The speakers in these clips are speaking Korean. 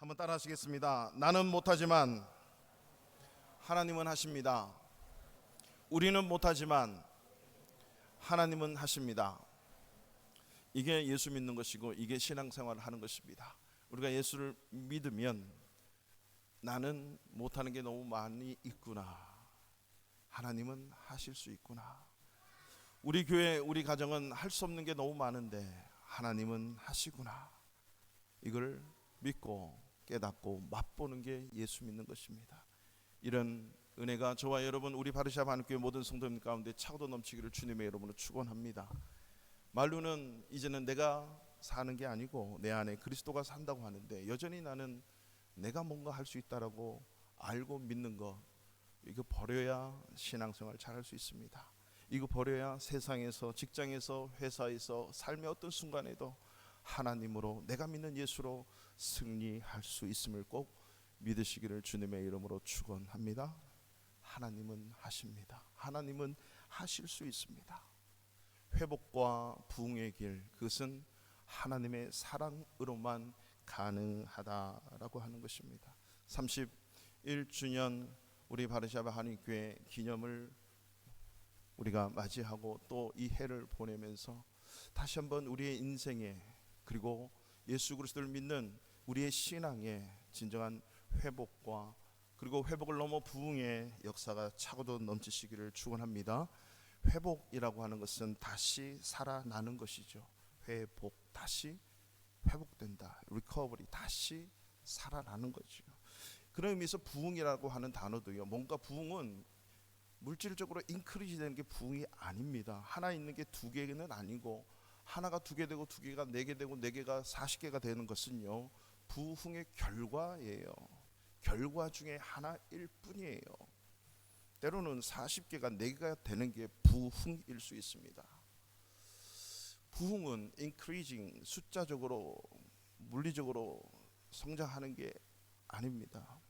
한번 따라 하시겠습니다. 나는 못하지만 하나님은 하십니다. 우리는 못하지만 하나님은 하십니다. 이게 예수 믿는 것이고 이게 신앙생활을 하는 것입니다. 우리가 예수를 믿으면 나는 못하는 게 너무 많이 있구나, 하나님은 하실 수 있구나. 우리 교회 우리 가정은 할 수 없는 게 너무 많은데 하나님은 하시구나. 이걸 믿고 깨닫고 맛보는 게 예수 믿는 것입니다. 이런 은혜가 저와 여러분 우리 바르샤바 하나님교회 모든 성도님 가운데 차고도 넘치기를 주님의 이름으로 축원합니다. 말로는 이제는 내가 사는 게 아니고 내 안에 그리스도가 산다고 하는데 여전히 나는 내가 뭔가 할 수 있다라고 알고 믿는 것, 이거 버려야 신앙생활 잘할 수 있습니다. 이거 버려야 세상에서, 직장에서, 회사에서, 삶의 어떤 순간에도 하나님으로, 내가 믿는 예수로 승리할 수 있음을 꼭 믿으시기를 주님의 이름으로 축원합니다. 하나님은 하십니다. 하나님은 하실 수 있습니다. 회복과 부흥의 길, 그것은 하나님의 사랑으로만 가능하다라고 하는 것입니다. 31주년 우리 바르샤바 한인교회 기념을 우리가 맞이하고 또 이 해를 보내면서 다시 한번 우리의 인생에, 그리고 예수 그리스도를 믿는 우리의 신앙에 진정한 회복과, 그리고 회복을 넘어 부흥의 역사가 차고도 넘치시기를 축원합니다. 회복이라고 하는 것은 다시 살아나는 것이죠. 회복, 다시 회복된다. 리커버리, 다시 살아나는 거죠. 그런 의미에서 부흥이라고 하는 단어도요, 뭔가 부흥은 물질적으로 인크리지 되는 게 부흥이 아닙니다. 하나 있는 게 두 개는 아니고, 하나가 두 개 되고 두 개가 네 개 되고 네 개가 40개가 되는 것은요, 부흥의 결과예요. 결과 중에 하나일 뿐이에요. 때로는 40개가 4개가 되는 게 부흥일 수 있습니다. 부흥은 increasing, 숫자적으로 물리적으로 성장하는 게 아닙니다.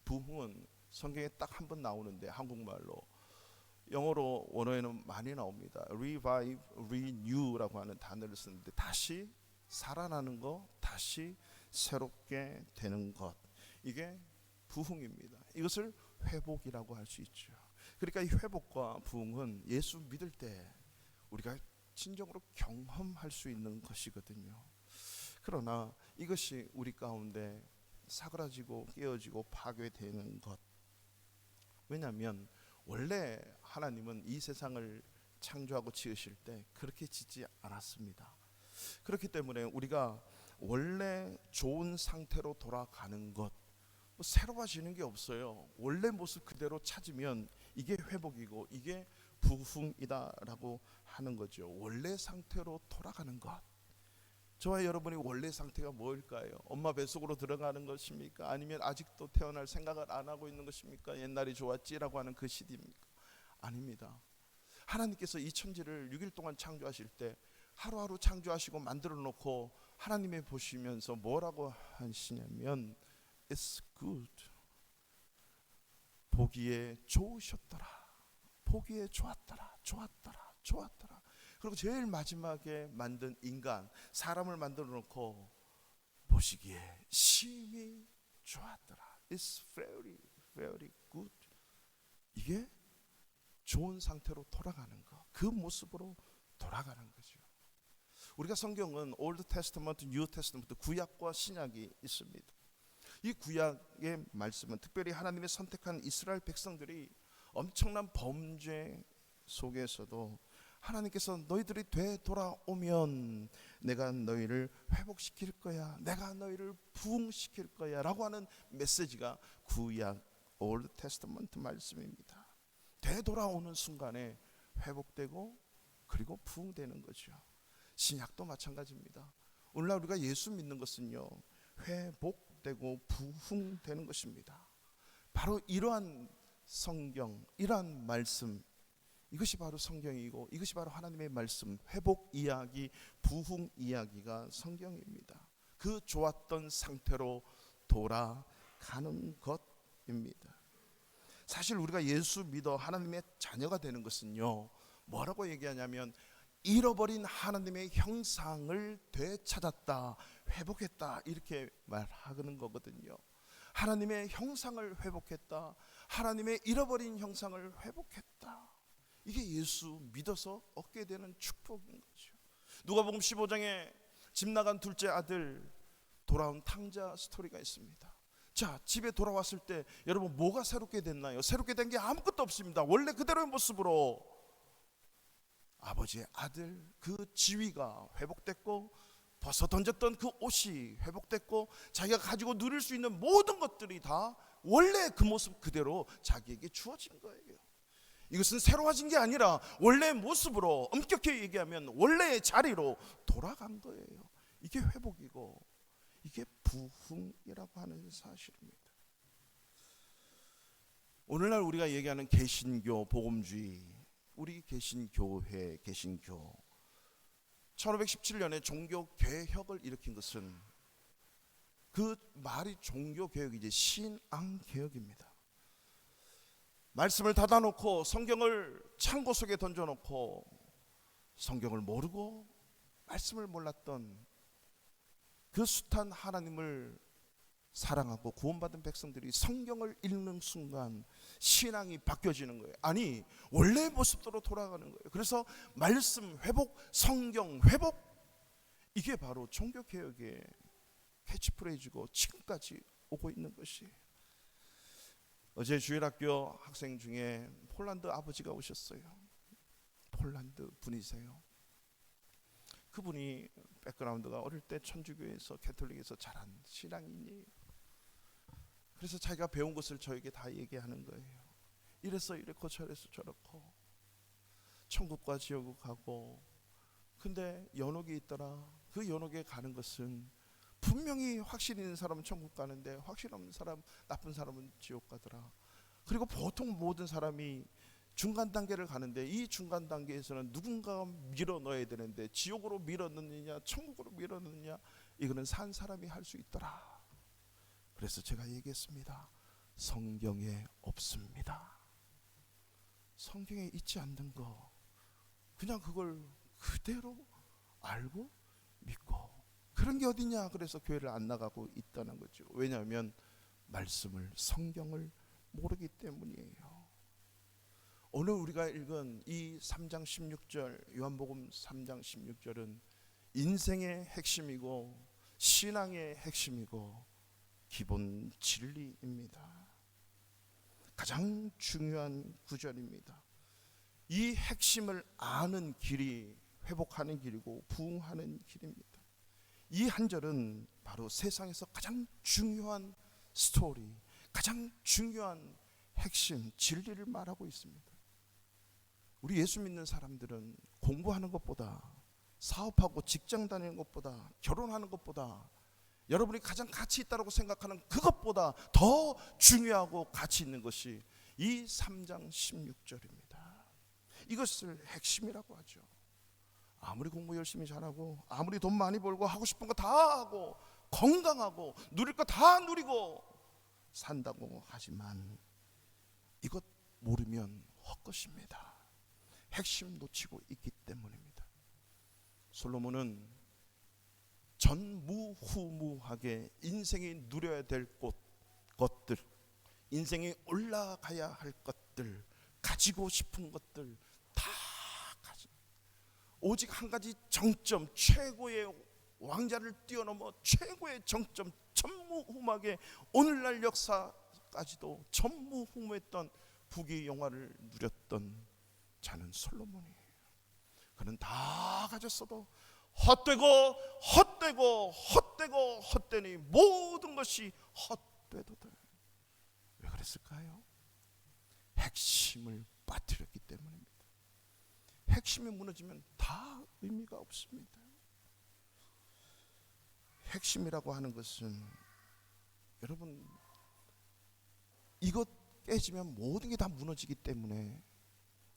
부흥은 성경에 딱 한 번 나오는데, 한국말로, 영어로 원어에는 많이 나옵니다. revive, renew라고 하는 단어를 쓰는데, 다시 살아나는 것, 다시 새롭게 되는 것, 이게 부흥입니다. 이것을 회복이라고 할 수 있죠. 그러니까 이 회복과 부흥은 예수 믿을 때 우리가 진정으로 경험할 수 있는 것이거든요. 그러나 이것이 우리 가운데 사그라지고 깨어지고 파괴되는 것, 왜냐하면 원래 하나님은 이 세상을 창조하고 지으실 때 그렇게 짓지 않았습니다. 그렇기 때문에 우리가 원래 좋은 상태로 돌아가는 것, 새로워지는 게 없어요. 원래 모습 그대로 찾으면 이게 회복이고 이게 부흥이다라고 하는 거죠. 원래 상태로 돌아가는 것. 저와 여러분이 원래 상태가 뭘까요? 엄마 뱃속으로 들어가는 것입니까? 아니면 아직도 태어날 생각을 안 하고 있는 것입니까? 옛날이 좋았지라고 하는 그 시대입니까? 아닙니다. 하나님께서 이 천지를 6일 동안 창조하실 때 하루하루 창조하시고 만들어 놓고 하나님이 보시면서 뭐라고 하시냐면 It's good. 보기에 좋으셨더라. 보기에 좋았더라. 좋았더라. 좋았더라. 그리고 제일 마지막에 만든 인간, 사람을 만들어 놓고 보시기에 심히 좋았더라. It's very, very good. 이게 좋은 상태로 돌아가는 것, 그 모습으로 돌아가는 거죠. 우리가 성경은 Old Testament, New Testament, 구약과 신약이 있습니다. 이 구약의 말씀은 특별히 하나님의 선택한 이스라엘 백성들이 엄청난 범죄 속에서도 하나님께서 너희들이 되돌아오면 내가 너희를 회복시킬 거야, 내가 너희를 부흥시킬 거야 라고 하는 메시지가 구약 Old Testament 말씀입니다. 되돌아오는 순간에 회복되고 그리고 부흥되는 거죠. 신약도 마찬가지입니다. 오늘날 우리가 예수 믿는 것은요, 회복되고 부흥되는 것입니다. 바로 이러한 성경, 이러한 말씀, 이것이 바로 성경이고 이것이 바로 하나님의 말씀, 회복 이야기, 부흥 이야기가 성경입니다. 그 좋았던 상태로 돌아가는 것입니다. 사실 우리가 예수 믿어 하나님의 자녀가 되는 것은요, 뭐라고 얘기하냐면 잃어버린 하나님의 형상을 되찾았다, 회복했다, 이렇게 말하는 거거든요. 하나님의 형상을 회복했다, 하나님의 잃어버린 형상을 회복했다. 이게 예수 믿어서 얻게 되는 축복인 거죠. 누가복음 15장에 집 나간 둘째 아들 돌아온 탕자 스토리가 있습니다. 자, 집에 돌아왔을 때 여러분 뭐가 새롭게 됐나요? 새롭게 된 게 아무것도 없습니다. 원래 그대로의 모습으로 아버지의 아들 그 지위가 회복됐고, 벗어 던졌던 그 옷이 회복됐고, 자기가 가지고 누릴 수 있는 모든 것들이 다 원래 그 모습 그대로 자기에게 주어진 거예요. 이것은 새로워진 게 아니라 원래의 모습으로, 엄격히 얘기하면 원래의 자리로 돌아간 거예요. 이게 회복이고 이게 부흥이라고 하는 사실입니다. 오늘날 우리가 얘기하는 개신교, 복음주의, 우리 개신교회, 개신교, 1517년에 종교개혁을 일으킨 것은 그 말이 종교개혁이지 신앙개혁입니다. 말씀을 닫아놓고 성경을 창고 속에 던져놓고 성경을 모르고 말씀을 몰랐던 그 숱한 하나님을 사랑하고 구원받은 백성들이 성경을 읽는 순간 신앙이 바뀌어지는 거예요. 아니, 원래의 모습대로 돌아가는 거예요. 그래서 말씀 회복, 성경 회복, 이게 바로 종교개혁의 캐치프레이즈고 지금까지 오고 있는 것이에요. 어제 주일학교 학생 중에 폴란드 아버지가 오셨어요. 폴란드 분이세요. 그분이 백그라운드가 어릴 때 천주교에서 캐톨릭에서 자란 신앙인이에요. 그래서 자기가 배운 것을 저에게 다 얘기하는 거예요. 이래서 이렇고 저래서 저렇고 천국과 지옥을 가고, 근데 연옥이 있더라. 그 연옥에 가는 것은 분명히 확신 있는 사람은 천국 가는데 확신 없는 사람, 나쁜 사람은 지옥 가더라. 그리고 보통 모든 사람이 중간 단계를 가는데 이 중간 단계에서는 누군가 밀어 넣어야 되는데 지옥으로 밀어 넣느냐 천국으로 밀어 넣느냐, 이거는 산 사람이 할 수 있더라. 그래서 제가 얘기했습니다. 성경에 없습니다. 성경에 있지 않는 거 그냥 그걸 그대로 알고 믿고, 그런 게 어디냐. 그래서 교회를 안 나가고 있다는 거죠. 왜냐하면 말씀을, 성경을 모르기 때문이에요. 오늘 우리가 읽은 이 3장 16절, 요한복음 3장 16절은 인생의 핵심이고 신앙의 핵심이고 기본 진리입니다. 가장 중요한 구절입니다. 이 핵심을 아는 길이 회복하는 길이고 부흥하는 길입니다. 이 한 절은 바로 세상에서 가장 중요한 스토리, 가장 중요한 핵심, 진리를 말하고 있습니다. 우리 예수 믿는 사람들은 공부하는 것보다, 사업하고 직장 다니는 것보다, 결혼하는 것보다, 여러분이 가장 가치 있다고 생각하는 그것보다 더 중요하고 가치 있는 것이 이 3장 16절입니다. 이것을 핵심이라고 하죠. 아무리 공부 열심히 잘하고 아무리 돈 많이 벌고 하고 싶은 거 다 하고 건강하고 누릴 거 다 누리고 산다고 하지만 이것 모르면 헛것입니다. 핵심 놓치고 있기 때문입니다. 솔로몬은 전무후무하게 인생이 누려야 될 것들, 인생이 올라가야 할 것들, 가지고 싶은 것들 다 가지고 오직 한 가지 정점, 최고의 왕자를 뛰어넘어 최고의 정점, 전무후무하게 오늘날 역사까지도 전무후무했던 부귀 영화를 누렸던 자는 솔로몬이에요. 그는 다 가졌어도 헛되고 헛되고 헛되고 헛되니 모든 것이 헛되도다. 왜 그랬을까요? 핵심을 빠뜨렸기 때문입니다. 핵심이 무너지면 다 의미가 없습니다. 핵심이라고 하는 것은 여러분, 이것 깨지면 모든 게 다 무너지기 때문에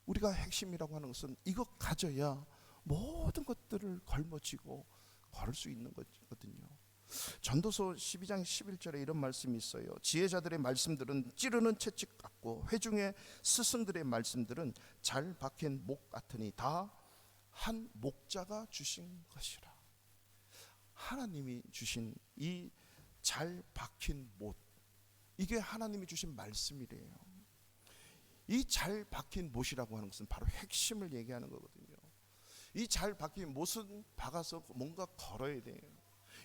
우리가 핵심이라고 하는 것은 이것 가져야 모든 것들을 걸머쥐고 걸을 수 있는 거거든요. 전도서 12장 11절에 이런 말씀이 있어요. 지혜자들의 말씀들은 찌르는 채찍 같고 회중의 스승들의 말씀들은 잘 박힌 목 같으니 다 한 목자가 주신 것이라. 하나님이 주신 이 잘 박힌 못, 이게 하나님이 주신 말씀이래요. 이 잘 박힌 못이라고 하는 것은 바로 핵심을 얘기하는 거거든요. 이 잘 박힌 못은 박아서 뭔가 걸어야 돼요.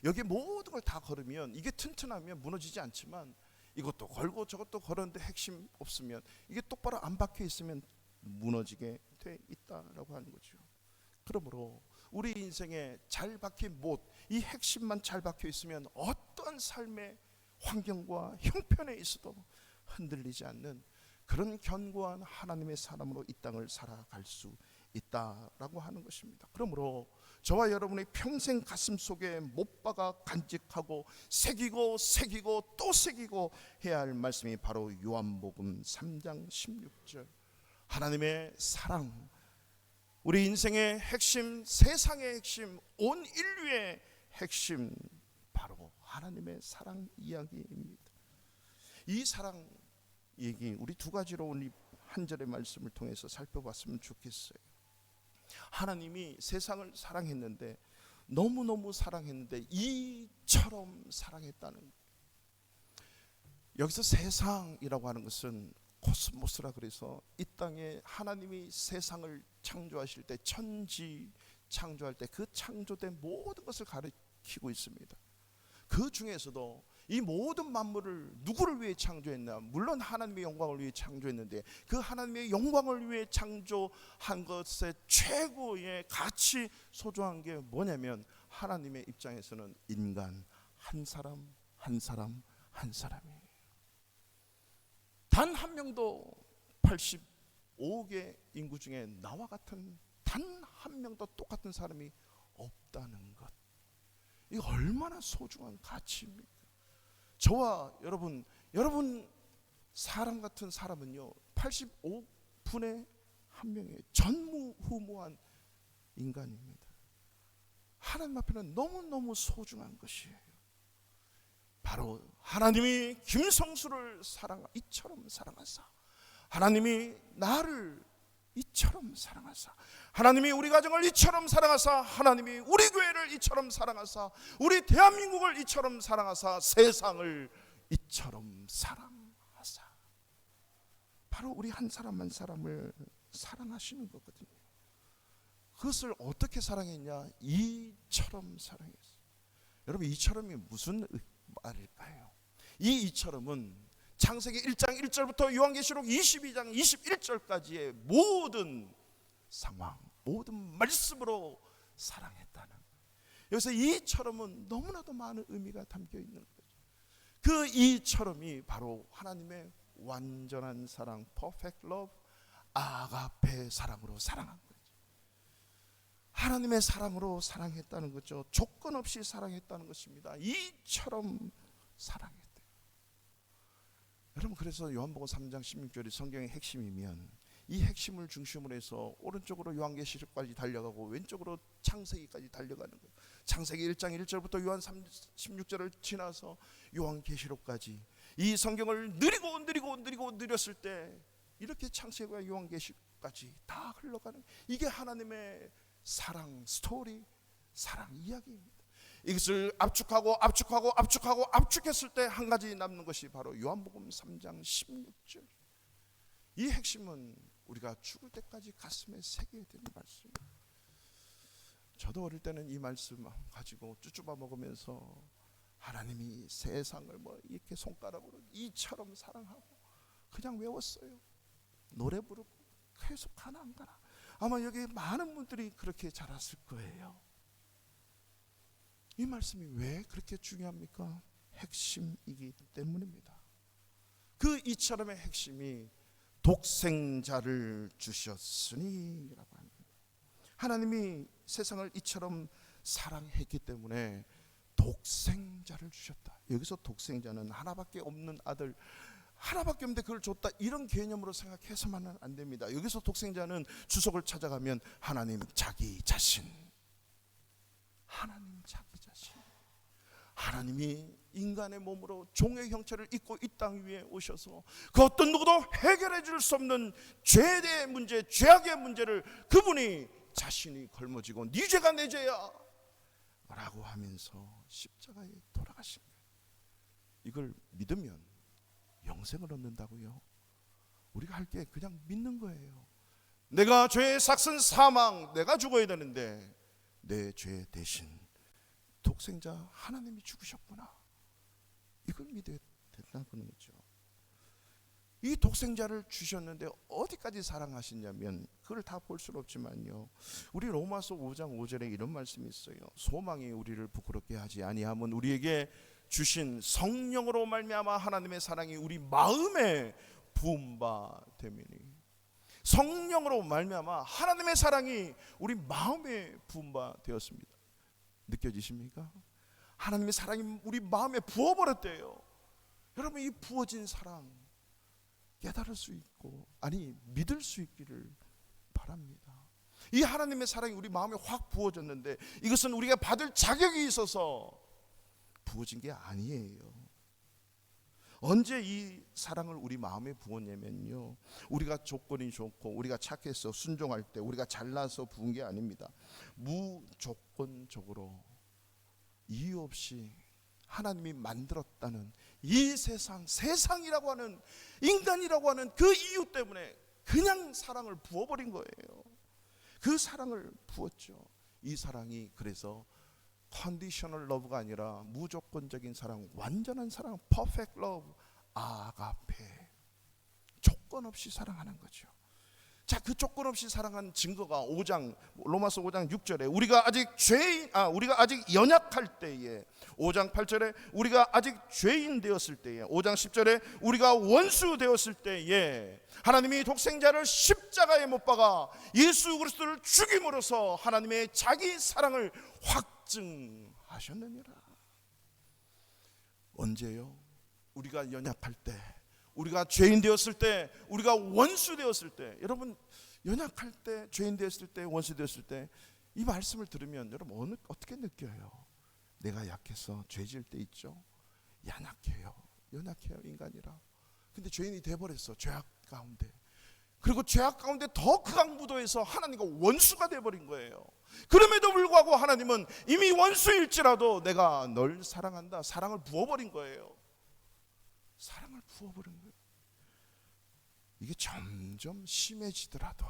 여기 모든 걸 다 걸으면 이게 튼튼하면 무너지지 않지만, 이것도 걸고 저것도 걸었는데 핵심 없으면, 이게 똑바로 안 박혀 있으면 무너지게 돼 있다라고 하는 거죠. 그러므로 우리 인생에 잘 박힌 못, 이 핵심만 잘 박혀 있으면 어떤 삶의 환경과 형편에 있어도 흔들리지 않는 그런 견고한 하나님의 사람으로 이 땅을 살아갈 수 있다라고 하는 것입니다. 그러므로 저와 여러분의 평생 가슴 속에 못 박아 간직하고 새기고 또 새기고 해야 할 말씀이 바로 요한복음 3장 16절, 하나님의 사랑, 우리 인생의 핵심, 세상의 핵심, 온 인류의 핵심, 바로 하나님의 사랑 이야기입니다. 이 사랑 얘기 우리 두 가지로 우리 한 절의 말씀을 통해서 살펴봤으면 좋겠어요. 하나님이 세상을 사랑했는데, 너무너무 사랑했는데 이처럼 사랑했다는 거예요. 여기서 세상이라고 하는 것은 코스모스라 그래서 이 땅에 하나님이 세상을 창조하실 때, 천지 창조할 때 그 창조된 모든 것을 가리키고 있습니다. 그 중에서도 이 모든 만물을 누구를 위해 창조했나? 물론 하나님의 영광을 위해 창조했는데, 그 하나님의 영광을 위해 창조한 것의 최고의 가치, 소중한 게 뭐냐면, 하나님의 입장에서는 인간 한 사람 한 사람 한 사람이에요. 단 한 명도 85억의 인구 중에 나와 같은 단 한 명도 똑같은 사람이 없다는 것, 이거 얼마나 소중한 가치입니까? 저와 여러분 사람 같은 사람은요 85분의 한 명의 전무후무한 인간입니다. 하나님 앞에는 너무너무 소중한 것이에요. 바로 하나님이 김성수를 이처럼 사랑하사, 하나님이 나를 이처럼 사랑하사, 하나님이 우리 가정을 이처럼 사랑하사, 하나님이 우리 교회를 이처럼 사랑하사, 우리 대한민국을 이처럼 사랑하사, 세상을 이처럼 사랑하사, 바로 우리 한 사람 한 사람을 사랑하시는 거거든요. 그것을 어떻게 사랑했냐? 이처럼 사랑했어요. 여러분, 이처럼이 무슨 말일까요? 이처럼은 창세기 1장 1절부터 요한계시록 22장 21절까지의 모든 상황, 모든 말씀으로 사랑했다는 거예요. 여기서 이처럼은 너무나도 많은 의미가 담겨 있는 거죠. 그 이처럼이 바로 하나님의 완전한 사랑, perfect love, 아가페 사랑으로 사랑한 거죠. 하나님의 사랑으로 사랑했다는 거죠. 조건 없이 사랑했다는 것입니다. 이처럼 사랑했대요. 여러분, 그래서 요한복음 3장 16절이 성경의 핵심이면, 이 핵심을 중심으로 해서 오른쪽으로 요한계시록까지 달려가고 왼쪽으로 창세기까지 달려가는 거예요. 창세기 1장 1절부터 요한 16절을 지나서 요한계시록까지 이 성경을 느렸을 때 이렇게 창세기와 요한계시록까지 다 흘러가는, 이게 하나님의 사랑 스토리, 사랑 이야기입니다. 이것을 압축했을 때 한 가지 남는 것이 바로 요한복음 3장 16절. 이 핵심은 우리가 죽을 때까지 가슴에 새겨야 되는 말씀입니다. 저도 어릴 때는 이 말씀 가지고 쭈쭈바 먹으면서 하나님이 세상을 이렇게 손가락으로 이처럼 사랑하고 그냥 외웠어요. 노래 부르고 계속 가나 안 가나. 아마 여기 많은 분들이 그렇게 자랐을 거예요. 이 말씀이 왜 그렇게 중요합니까? 핵심이기 때문입니다. 그 이처럼의 핵심이 독생자를 주셨으니 라고 합니다. 하나님이 세상을 이처럼 사랑했기 때문에 독생자를 주셨다. 여기서 독생자는 하나밖에 없는 아들, 하나밖에 없는데 그걸 줬다, 이런 개념으로 생각해서만은 안 됩니다. 여기서 독생자는 주석을 찾아가면 하나님 자기 자신, 하나님 자기 자신, 하나님이 인간의 몸으로 종의 형체를 입고 이 땅 위에 오셔서 그 어떤 누구도 해결해 줄 수 없는 죄의 문제, 죄악의 문제를 그분이 자신이 걸머지고 네 죄가 내 죄야 라고 하면서 십자가에 돌아가신 거예요. 이걸 믿으면 영생을 얻는다고요. 우리가 할 게 그냥 믿는 거예요. 내가 죄의 삭은 사망, 내가 죽어야 되는데 내 죄 대신 독생자 하나님이 죽으셨구나. 이걸 믿어야 된다는 거죠. 이 독생자를 주셨는데 어디까지 사랑하시냐면 그걸 다 볼 수는 없지만요, 우리 로마서 5장 5절에 이런 말씀이 있어요. 소망이 우리를 부끄럽게 하지 아니하면 우리에게 주신 성령으로 말미암아 하나님의 사랑이 우리 마음에 부은 바 됨이니. 성령으로 말미암아 하나님의 사랑이 우리 마음에 부은 바 되었습니다. 느껴지십니까? 하나님의 사랑이 우리 마음에 부어버렸대요. 여러분, 이 부어진 사랑 깨달을 수 있고, 아니 믿을 수 있기를 바랍니다. 이 하나님의 사랑이 우리 마음에 확 부어졌는데 이것은 우리가 받을 자격이 있어서 부어진 게 아니에요. 언제 이 사랑을 우리 마음에 부었냐면요, 우리가 조건이 좋고 우리가 착해서 순종할 때, 우리가 잘나서 부은 게 아닙니다. 무조건적으로 이유 없이 하나님이 만들었다는 이 세상이라고 하는, 인간이라고 하는 그 이유 때문에 그냥 사랑을 부어버린 거예요. 그 사랑을 부었죠. 이 사랑이 그래서 컨디셔널 러브가 아니라 무조건적인 사랑, 완전한 사랑, 퍼펙트 러브, 아가페, 조건 없이 사랑하는 거죠. 자, 그 조건 없이 사랑한 증거가 로마서 5장 6절에 우리가 아직 연약할 때에, 5장 8절에 우리가 아직 죄인 되었을 때에, 5장 10절에 우리가 원수 되었을 때에 하나님이 독생자를 십자가에 못 박아 예수 그리스도를 죽임으로써 하나님의 자기 사랑을 확증하셨느니라. 언제요? 우리가 연약할 때, 우리가 죄인 되었을 때, 우리가 원수 되었을 때. 여러분, 연약할 때, 죄인 되었을 때, 원수 되었을 때, 이 말씀을 들으면 여러분 어떻게 느껴요? 내가 약해서 죄질 때 있죠. 연약해요 인간이라. 근데 죄인이 돼버렸어, 죄악 가운데. 그리고 죄악 가운데 더 극악무도해서 하나님과 원수가 돼버린 거예요. 그럼에도 불구하고 하나님은 이미 원수일지라도 내가 널 사랑한다, 사랑을 부어버린 거예요. 사랑을 부어버린 거예요. 이게 점점 심해지더라도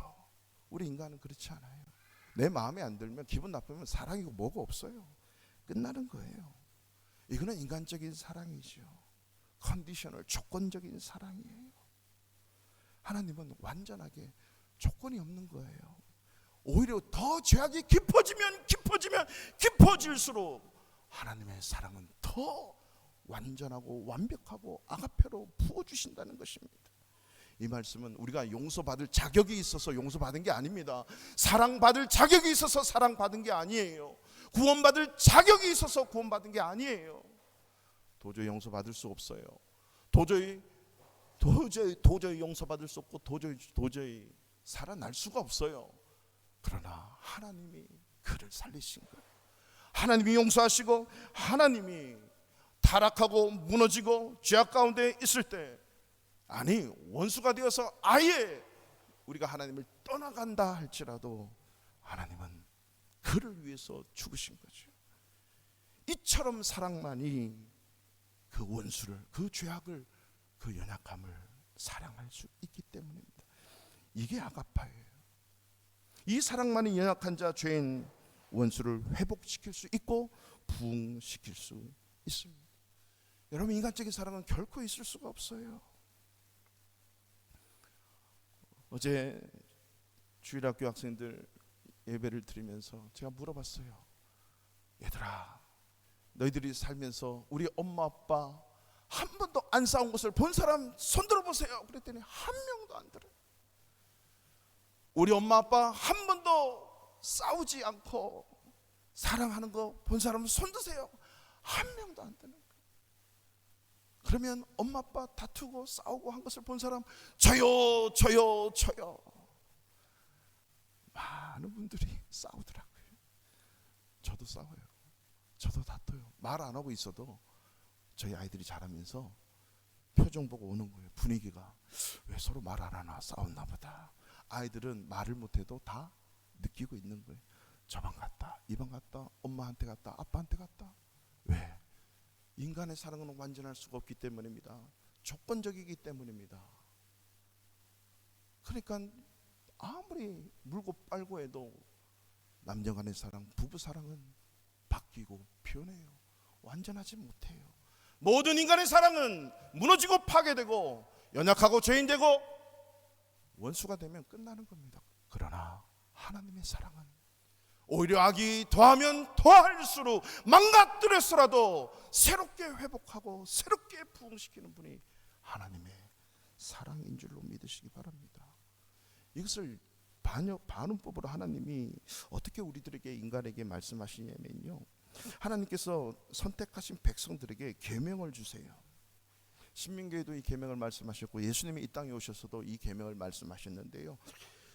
우리 인간은 그렇지 않아요. 내 마음에 안 들면, 기분 나쁘면 사랑이고 뭐가 없어요. 끝나는 거예요. 이거는 인간적인 사랑이죠. 컨디셔널, 조건적인 사랑이에요. 하나님은 완전하게 조건이 없는 거예요. 오히려 더 죄악이 깊어지면 깊어질수록 하나님의 사랑은 더 완전하고 완벽하고 아가페로 부어주신다는 것입니다. 이 말씀은 우리가 용서받을 자격이 있어서 용서받은 게 아닙니다. 사랑받을 자격이 있어서 사랑받은 게 아니에요. 구원받을 자격이 있어서 구원받은 게 아니에요. 도저히 용서받을 수 없어요. 도저히 용서받을 수 없고 도저히 살아날 수가 없어요. 그러나 하나님이 그를 살리신 거예요. 하나님이 용서하시고, 하나님이 타락하고 무너지고 죄악 가운데 있을 때, 아니 원수가 되어서 아예 우리가 하나님을 떠나간다 할지라도 하나님은 그를 위해서 죽으신 거죠. 이처럼 사랑만이 그 원수를, 그 죄악을, 그 연약함을 사랑할 수 있기 때문입니다. 이게 아가파예요. 이 사랑만이 연약한 자, 죄인, 원수를 회복시킬 수 있고 부흥시킬 수 있습니다. 여러분, 인간적인 사랑은 결코 있을 수가 없어요. 어제 주일학교 학생들 예배를 드리면서 제가 물어봤어요. 얘들아, 너희들이 살면서 우리 엄마 아빠 한 번도 안 싸운 것을 본 사람 손 들어보세요. 그랬더니 한 명도 안 들어요. 우리 엄마 아빠 한 번도 싸우지 않고 사랑하는 거 본 사람 손 드세요. 한 명도 안 드는 거예요. 그러면 엄마 아빠 다투고 싸우고 한 것을 본 사람 저요. 많은 분들이 싸우더라고요. 저도 싸워요. 저도 다퉈요. 말 안 하고 있어도 저희 아이들이 자라면서 표정 보고 오는 거예요. 분위기가 왜 서로 말 안 하나, 싸웠나 보다. 아이들은 말을 못해도 다 느끼고 있는 거예요. 저방 갔다, 이방 갔다, 엄마한테 갔다, 아빠한테 갔다. 왜? 인간의 사랑은 완전할 수가 없기 때문입니다. 조건적이기 때문입니다. 그러니까 아무리 물고 빨고 해도 남녀 간의 사랑, 부부 사랑은 바뀌고 변해요. 완전하지 못해요. 모든 인간의 사랑은 무너지고 파괴되고 연약하고 죄인되고 원수가 되면 끝나는 겁니다. 그러나 하나님의 사랑은 오히려 악이 더하면 더할수록 망가뜨려서라도 새롭게 회복하고 새롭게 부흥시키는 분이 하나님의 사랑인 줄로 믿으시기 바랍니다. 이것을 반응법으로 하나님이 어떻게 우리들에게 인간에게 말씀하시냐면요, 하나님께서 선택하신 백성들에게 계명을 주세요. 신민기에도 이 계명을 말씀하셨고 예수님이 이 땅에 오셔서도 이 계명을 말씀하셨는데요,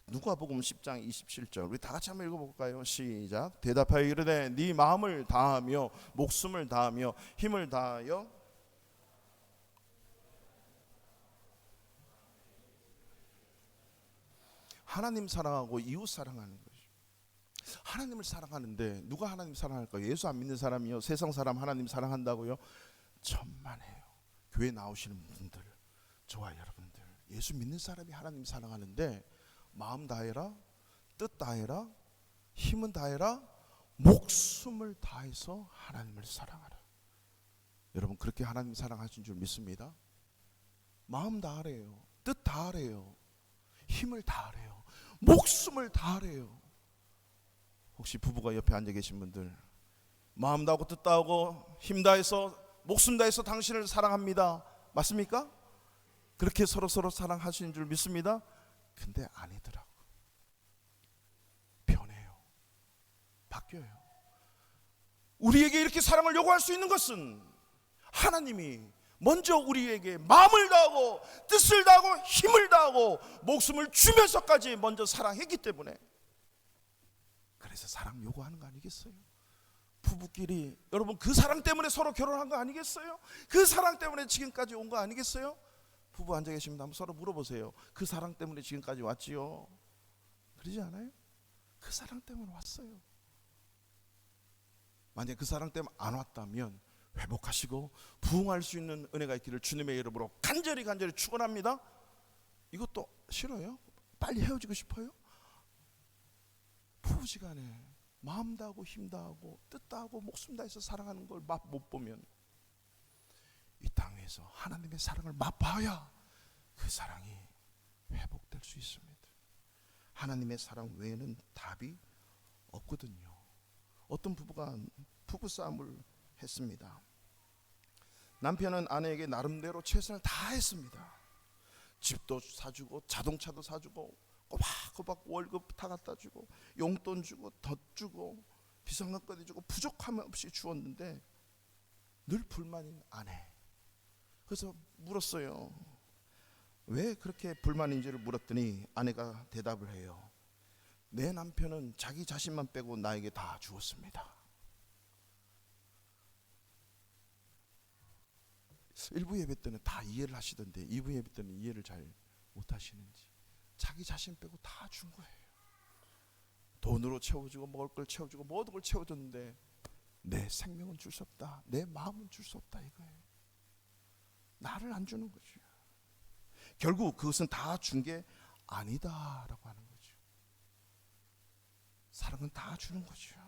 누가복음 10장 27절 우리 다 같이 한번 읽어볼까요? 시작. 대답하여 이르되 네 마음을 다하며 목숨을 다하며 힘을 다하여 하나님 사랑하고 이웃 사랑하는 거죠. 하나님을 사랑하는데 누가 하나님 사랑할까요? 예수 안 믿는 사람이요, 세상 사람 하나님 사랑한다고요? 천만에요. 교회 나오시는 분들, 저와 여러분들, 예수 믿는 사람이 하나님 사랑하는데 마음 다해라, 뜻 다해라, 힘은 다해라, 목숨을 다해서 하나님을 사랑하라. 여러분 그렇게 하나님 사랑하신 줄 믿습니다. 마음 다하래요, 뜻 다하래요, 힘을 다하래요, 목숨을 다하래요. 혹시 부부가 옆에 앉아 계신 분들, 마음 다하고 뜻 다하고 힘 다해서 목숨 다해서 당신을 사랑합니다, 맞습니까? 그렇게 서로 사랑하시는 줄 믿습니다. 근데 아니더라고. 변해요. 바뀌어요. 우리에게 이렇게 사랑을 요구할 수 있는 것은 하나님이 먼저 우리에게 마음을 다하고 뜻을 다하고 힘을 다하고 목숨을 주면서까지 먼저 사랑했기 때문에, 그래서 사랑 요구하는 거 아니겠어요? 부부끼리 여러분 그 사랑 때문에 서로 결혼한 거 아니겠어요? 그 사랑 때문에 지금까지 온 거 아니겠어요? 부부 앉아 계시면 한번 서로 물어보세요. 그 사랑 때문에 지금까지 왔지요? 그러지 않아요? 그 사랑 때문에 왔어요. 만약 그 사랑 때문에 안 왔다면 회복하시고 부흥할 수 있는 은혜가 있기를 주님의 이름으로 간절히 축원합니다. 이것도 싫어요? 빨리 헤어지고 싶어요? 부부지간에 마음 다하고 힘 다하고 뜻 다하고 목숨 다해서 사랑하는 걸 맛 못 보면 이 땅에서 하나님의 사랑을 맛봐야 그 사랑이 회복될 수 있습니다. 하나님의 사랑 외에는 답이 없거든요. 어떤 부부가 부부싸움을 했습니다. 남편은 아내에게 나름대로 최선을 다했습니다. 집도 사주고 자동차도 사주고 꼬박꼬박 월급 다 갖다 주고 용돈 주고 덧 주고 비상금까지 주고 부족함 없이 주었는데 늘 불만인 아내. 그래서 물었어요. 왜 그렇게 불만인지를 물었더니 아내가 대답을 해요. 내 남편은 자기 자신만 빼고 나에게 다 주었습니다. 일부 예배 때는 다 이해를 하시던데 2부 예배 때는 이해를 잘 못하시는지, 자기 자신 빼고 다 준 거예요. 돈으로 채워주고 먹을 걸 채워주고 모든 걸 채워줬는데 내 생명은 줄 수 없다, 내 마음은 줄 수 없다 이거예요. 나를 안 주는 거죠. 결국 그것은 다 준 게 아니다라고 하는 거죠. 사랑은 다 주는 거죠.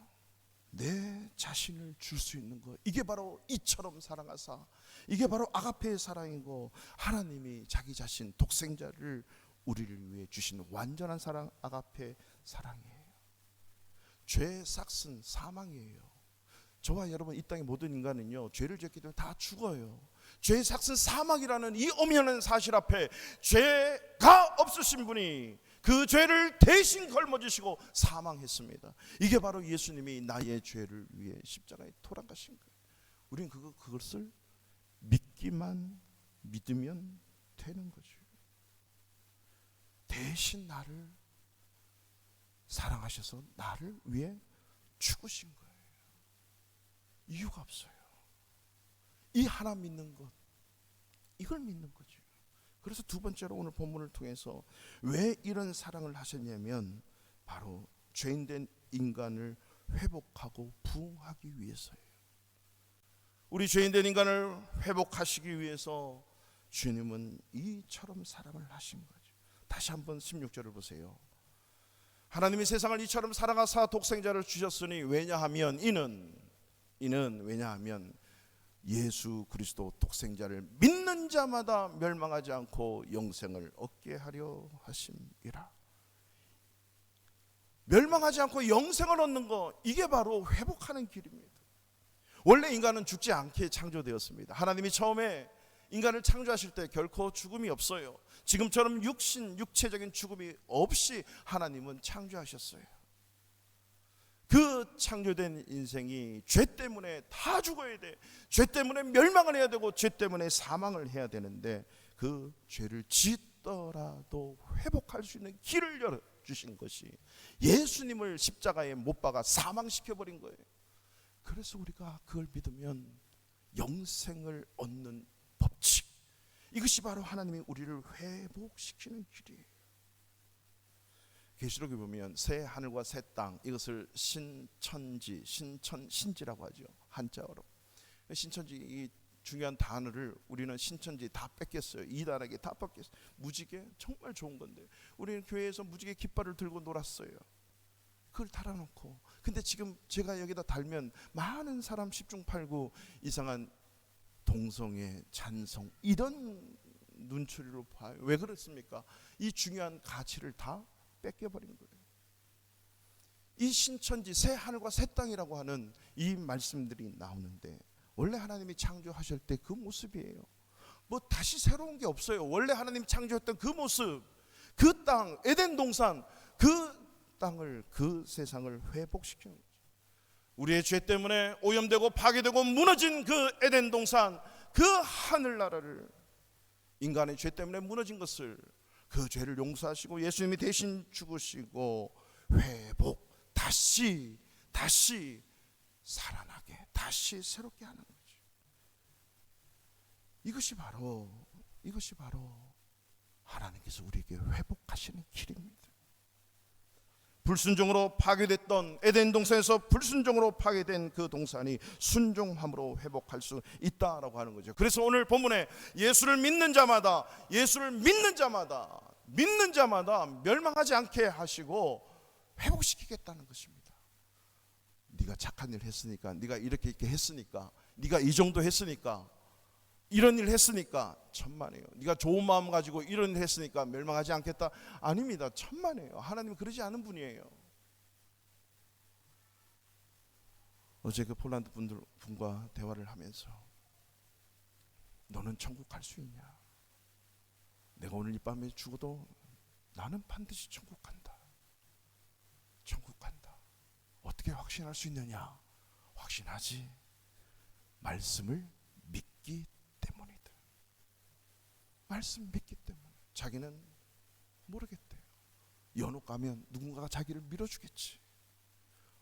내 자신을 줄 수 있는 것, 이게 바로 이처럼 사랑하사, 이게 바로 아가페의 사랑이고 하나님이 자기 자신 독생자를 우리를 위해 주신 완전한 사랑, 아가페 사랑이에요. 죄의 삭은 사망이에요. 저와 여러분 이 땅의 모든 인간은요, 죄를 지었기 때문에 다 죽어요. 죄의 삭은 사망이라는 이 엄연한 사실 앞에 죄가 없으신 분이 그 죄를 대신 걸머지시고 사망했습니다. 이게 바로 예수님이 나의 죄를 위해 십자가에 돌아가신 거예요. 우리는 그것을 믿으면 되는 거죠. 대신 나를 사랑하셔서 나를 위해 죽으신 거예요. 이유가 없어요. 이 하나 믿는 것, 이걸 믿는 거죠. 그래서 두 번째로 오늘 본문을 통해서 왜 이런 사랑을 하셨냐면 바로 죄인된 인간을 회복하고 부흥하기 위해서예요. 우리 죄인된 인간을 회복하시기 위해서 주님은 이처럼 사랑을 하신 거죠. 다시 한번 16절을 보세요. 하나님이 세상을 이처럼 사랑하사 독생자를 주셨으니 왜냐하면 이는 왜냐하면 예수 그리스도 독생자를 믿는 자마다 멸망하지 않고 영생을 얻게 하려 하심이라. 멸망하지 않고 영생을 얻는 거, 이게 바로 회복하는 길입니다. 원래 인간은 죽지 않게 창조되었습니다. 하나님이 처음에 인간을 창조하실 때 결코 죽음이 없어요. 지금처럼 육체적인 죽음이 없이 하나님은 창조하셨어요. 그 창조된 인생이 죄 때문에 다 죽어야 돼. 죄 때문에 멸망을 해야 되고 죄 때문에 사망을 해야 되는데 그 죄를 짓더라도 회복할 수 있는 길을 열어주신 것이 예수님을 십자가에 못 박아 사망시켜버린 거예요. 그래서 우리가 그걸 믿으면 영생을 얻는 법칙, 이것이 바로 하나님이 우리를 회복시키는 길이에요. 계시록에 보면 새 하늘과 새 땅, 이것을 신천지, 신지라고 하죠. 한자어로. 신천지, 이 중요한 단어를 우리는 신천지 다 뺏겼어요. 이단에게 다 뺏겼어요. 무지개 정말 좋은 건데 우리는 교회에서 무지개 깃발을 들고 놀았어요. 그걸 달아놓고, 근데 지금 제가 여기다 달면 많은 사람 10중 8구 이상한 동성애, 찬성 이런 눈초리로 봐요. 왜 그렇습니까? 이 중요한 가치를 다 뺏겨버린 거예요. 이 신천지, 새 하늘과 새 땅이라고 하는 이 말씀들이 나오는데 원래 하나님이 창조하실 때 그 모습이에요. 뭐 다시 새로운 게 없어요. 원래 하나님이 창조했던 그 모습, 그 땅, 에덴 동산, 그 땅을, 그 세상을 회복시키는 거죠. 우리의 죄 때문에 오염되고 파괴되고 무너진 그 에덴 동산, 그 하늘나라를, 인간의 죄 때문에 무너진 것을, 그 죄를 용서하시고 예수님이 대신 죽으시고 회복, 다시 살아나게, 다시 새롭게 하는 거죠. 이것이 바로 하나님께서 우리에게 회복하시는 길입니다. 불순종으로 파괴됐던 에덴 동산에서 불순종으로 파괴된 그 동산이 순종함으로 회복할 수 있다라고 하는 거죠. 그래서 오늘 본문에 예수를 믿는 자마다 멸망하지 않게 하시고 회복시키겠다는 것입니다. 네가 착한 일 했으니까, 네가 이렇게 했으니까, 네가 이 정도 했으니까, 이런 일 했으니까 천만에요. 네가 좋은 마음 가지고 이런 일 했으니까 멸망하지 않겠다. 아닙니다. 천만에요. 하나님은 그러지 않은 분이에요. 어제 그 폴란드 분과 대화를 하면서 너는 천국 갈 수 있냐? 내가 오늘 이 밤에 죽어도 나는 반드시 천국 간다. 천국 간다. 어떻게 확신할 수 있느냐? 확신하지. 말씀을 믿기 때문이다. 말씀 믿기 때문에. 자기는 모르겠대요. 연옥 가면 누군가가 자기를 밀어주겠지.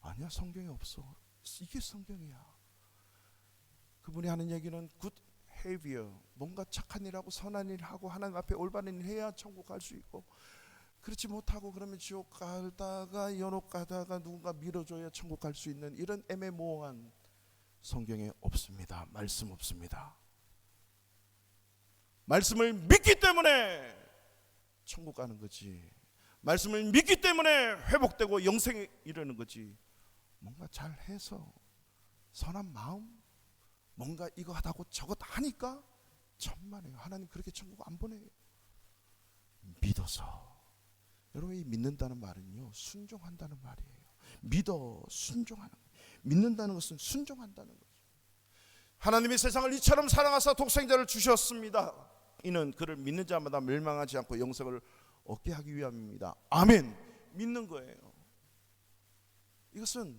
아니야, 성경에 없어. 이게 성경이야. 그분이 하는 얘기는 good behavior, 뭔가 착한 일하고 선한 일하고 하나님 앞에 올바른 일 해야 천국 갈 수 있고, 그렇지 못하고 그러면 지옥 가다가 연옥 가다가 누군가 밀어줘야 천국 갈 수 있는 이런 애매모호한 성경에 없습니다. 말씀 없습니다. 말씀을 믿기 때문에 천국 가는 거지. 말씀을 믿기 때문에 회복되고 영생에 이르는 거지. 뭔가 잘해서 선한 마음, 뭔가 이거 하다고 저것 하니까 천만에요. 하나님 그렇게 천국 안 보내요. 믿어서. 여러분, 이 믿는다는 말은요, 순종한다는 말이에요. 믿어 순종하는 거예요. 믿는다는 것은 순종한다는 거죠. 하나님이 세상을 이처럼 사랑하사 독생자를 주셨습니다. 이는 그를 믿는 자마다 멸망하지 않고 영생을 얻게 하기 위함입니다. 아멘. 믿는 거예요. 이것은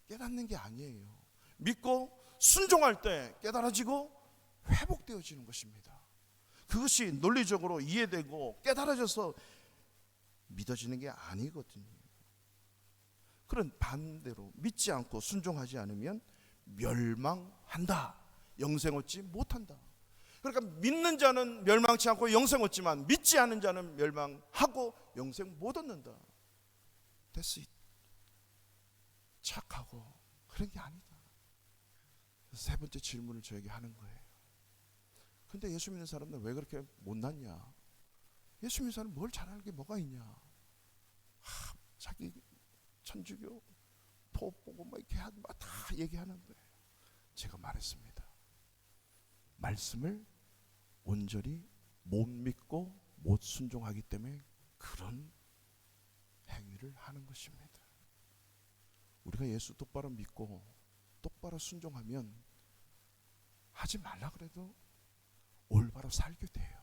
깨닫는 게 아니에요. 믿고 순종할 때 깨달아지고 회복되어지는 것입니다. 그것이 논리적으로 이해되고 깨달아져서 믿어지는 게 아니거든요. 그런 반대로 믿지 않고 순종하지 않으면 멸망한다. 영생 얻지 못한다. 그러니까 믿는 자는 멸망치 않고 영생 얻지만 믿지 않는 자는 멸망하고 영생 못 얻는다. That's it. 착하고 그런 게 아니다. 세 번째 질문을 저에게 하는 거예요. 근데 예수 믿는 사람들 왜 그렇게 못났냐? 예수 믿는 사람 뭘 잘하는 게 뭐가 있냐? 자기 천주교 포 보고 뭐 이렇게 다 얘기하는 거예요. 제가 말했습니다. 말씀을 온전히 못 믿고 못 순종하기 때문에 그런 행위를 하는 것입니다. 우리가 예수 똑바로 믿고 똑바로 순종하면 하지 말라 그래도 올바로 살게 돼요.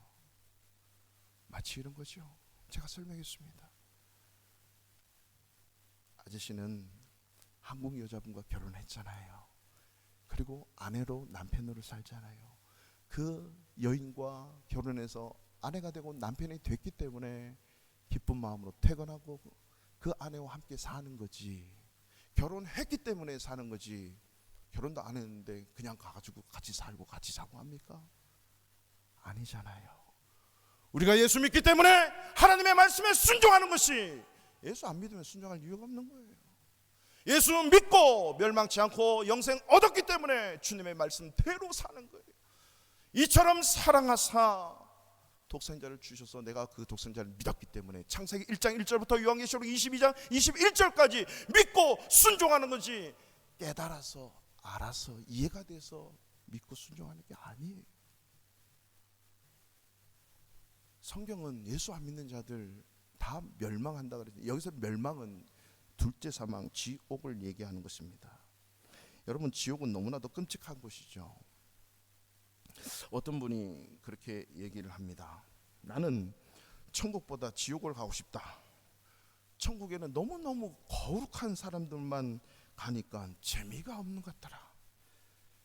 마치 이런 거죠. 제가 설명했습니다. 아저씨는 한국 여자분과 결혼했잖아요. 그리고 아내로 남편으로 살잖아요. 그 여인과 결혼해서 아내가 되고 남편이 됐기 때문에 기쁜 마음으로 퇴근하고 그 아내와 함께 사는 거지. 결혼했기 때문에 사는 거지. 결혼도 안 했는데 그냥 가가지고 같이 살고 같이 자고 합니까? 아니잖아요. 우리가 예수 믿기 때문에 하나님의 말씀에 순종하는 것이, 예수 안 믿으면 순종할 이유가 없는 거예요. 예수 믿고 멸망치 않고 영생 얻었기 때문에 주님의 말씀대로 사는 거예요. 이처럼 사랑하사 독생자를 주셔서 내가 그 독생자를 믿었기 때문에 창세기 1장 1절부터 요한계시록 22장 21절까지 믿고 순종하는 거지, 깨달아서 알아서 이해가 돼서 믿고 순종하는 게 아니에요. 성경은 예수 안 믿는 자들 다 멸망한다 그랬는데 여기서 멸망은 둘째 사망, 지옥을 얘기하는 것입니다. 여러분, 지옥은 너무나도 끔찍한 곳이죠. 어떤 분이 그렇게 얘기를 합니다. 나는 천국보다 지옥을 가고 싶다. 천국에는 너무너무 거룩한 사람들만 가니까 재미가 없는 것 같더라.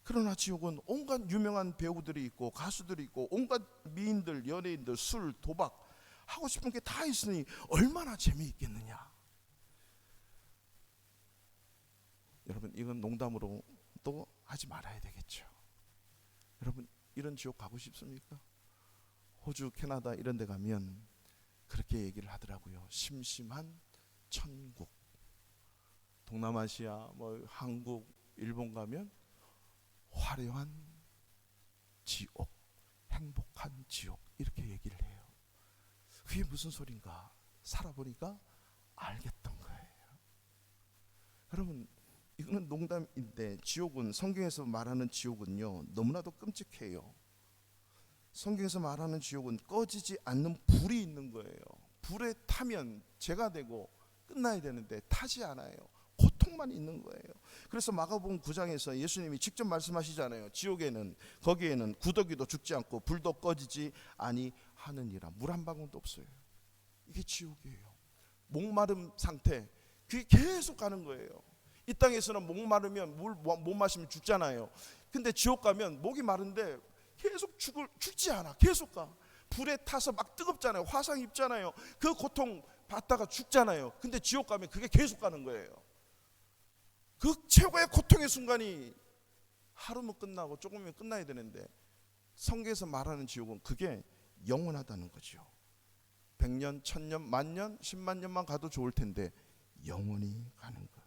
그러나 지옥은 온갖 유명한 배우들이 있고 가수들이 있고 온갖 미인들, 연예인들, 술, 도박 하고 싶은 게 다 있으니 얼마나 재미있겠느냐. 여러분, 이건 농담으로 또 하지 말아야 되겠죠. 여러분, 이런 지옥 가고 싶습니까? 호주, 캐나다 이런 데 가면 그렇게 얘기를 하더라고요. 심심한 천국. 동남아시아, 뭐 한국, 일본 가면 화려한 지옥, 행복한 지옥, 이렇게 얘기를 해요. 그게 무슨 소린가 살아보니까 알겠던 거예요. 여러분, 이거는 농담인데 지옥은, 성경에서 말하는 지옥은요 너무나도 끔찍해요. 성경에서 말하는 지옥은 꺼지지 않는 불이 있는 거예요. 불에 타면 죄가 되고 끝나야 되는데 타지 않아요. 고통만 있는 거예요. 그래서 마가복음 9장에서 예수님이 직접 말씀하시잖아요. 지옥에는, 거기에는 구더기도 죽지 않고 불도 꺼지지 아니하느니라. 물 한 방울도 없어요. 이게 지옥이에요. 목마름 상태, 그게 계속 가는 거예요. 이 땅에서는 목마르면 물 못 마시면 죽잖아요. 근데 지옥 가면 목이 마른데 계속 죽지 않아. 계속 가. 불에 타서 막 뜨겁잖아요. 화상 입잖아요. 그 고통 받다가 죽잖아요. 근데 지옥 가면 그게 계속 가는 거예요. 그 최고의 고통의 순간이 하루면 끝나고 조금이면 끝나야 되는데 성경에서 말하는 지옥은 그게 영원하다는 거죠. 100년, 1000년, 만년, 10만 년만 가도 좋을 텐데 영원히 가는 것.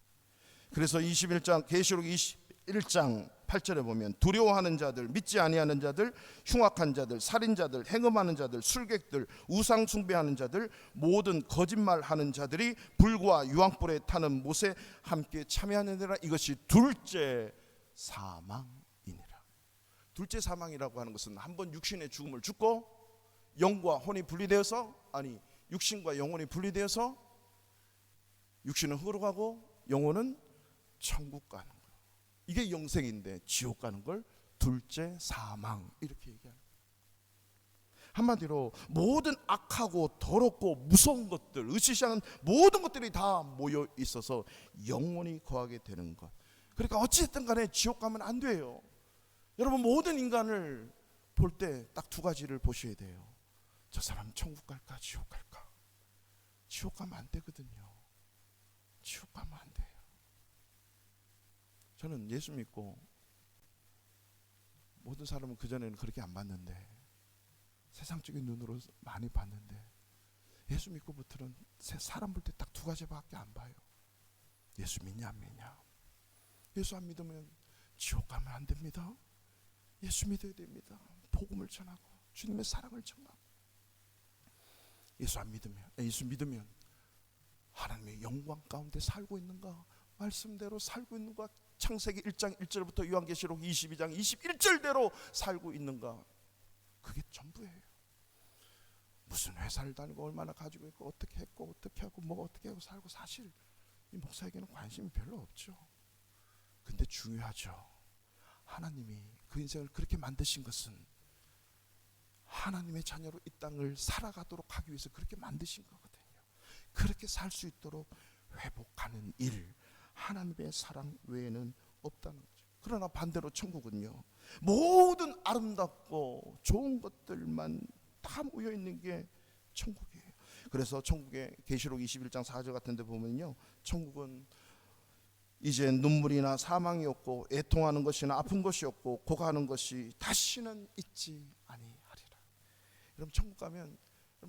그래서 21장 계시록 21장 8절에 보면 두려워하는 자들, 믿지 아니하는 자들, 흉악한 자들, 살인자들, 행음하는 자들, 술객들, 우상 숭배하는 자들, 모든 거짓말하는 자들이 불과 유황불에 타는 못에 함께 참여하느니라. 이것이 둘째 사망이니라. 둘째 사망이라고 하는 것은 한 번 육신의 죽음을 죽고 영과 혼이 분리되어서, 아니 육신과 영혼이 분리되어서 육신은 흐르가고 영혼은 천국 가는 거예요. 이게 영생인데 지옥 가는 걸 둘째 사망 이렇게 얘기하는 거예요. 한마디로 모든 악하고 더럽고 무서운 것들, 으시시한 모든 것들이 다 모여 있어서 영원히 거하게 되는 것. 그러니까 어찌됐든 간에 지옥 가면 안 돼요. 여러분, 모든 인간을 볼 때 딱 두 가지를 보셔야 돼요. 저 사람 천국 갈까 지옥 갈까? 지옥 가면 안 되거든요. 지옥 가면 안 돼요. 저는 예수 믿고 모든 사람은 그전에는 그렇게 안 봤는데, 세상적인 눈으로 많이 봤는데, 예수 믿고부터는 사람 볼 때 딱 두 가지밖에 안 봐요. 예수 믿냐 안 믿냐. 예수 안 믿으면 지옥 가면 안 됩니다. 예수 믿어야 됩니다. 복음을 전하고 주님의 사랑을 전하고. 예수 믿으면 하나님의 영광 가운데 살고 있는가, 말씀대로 살고 있는가, 창세기 1장 1절부터 요한계시록 22장 21절대로 살고 있는가, 그게 전부예요. 무슨 회사를 다니고 얼마나 가지고 있고 어떻게 했고 어떻게 하고 뭐 어떻게 하고 살고, 사실 이 목사에게는 관심이 별로 없죠. 근데 중요하죠. 하나님이 그 인생을 그렇게 만드신 것은 하나님의 자녀로 이 땅을 살아가도록 하기 위해서 그렇게 만드신 거거든요. 그렇게 살 수 있도록 회복하는 일, 하나님의 사랑 외에는 없다는 거죠. 그러나 반대로 천국은요, 모든 아름답고 좋은 것들만 다 모여 있는 게 천국이에요. 그래서 천국의 계시록 21장 4절 같은 데 보면요, 천국은 이제 눈물이나 사망이 없고 애통하는 것이나 아픈 것이 없고 고가하는 것이 다시는 있지 아니하리라. 여러분, 천국 가면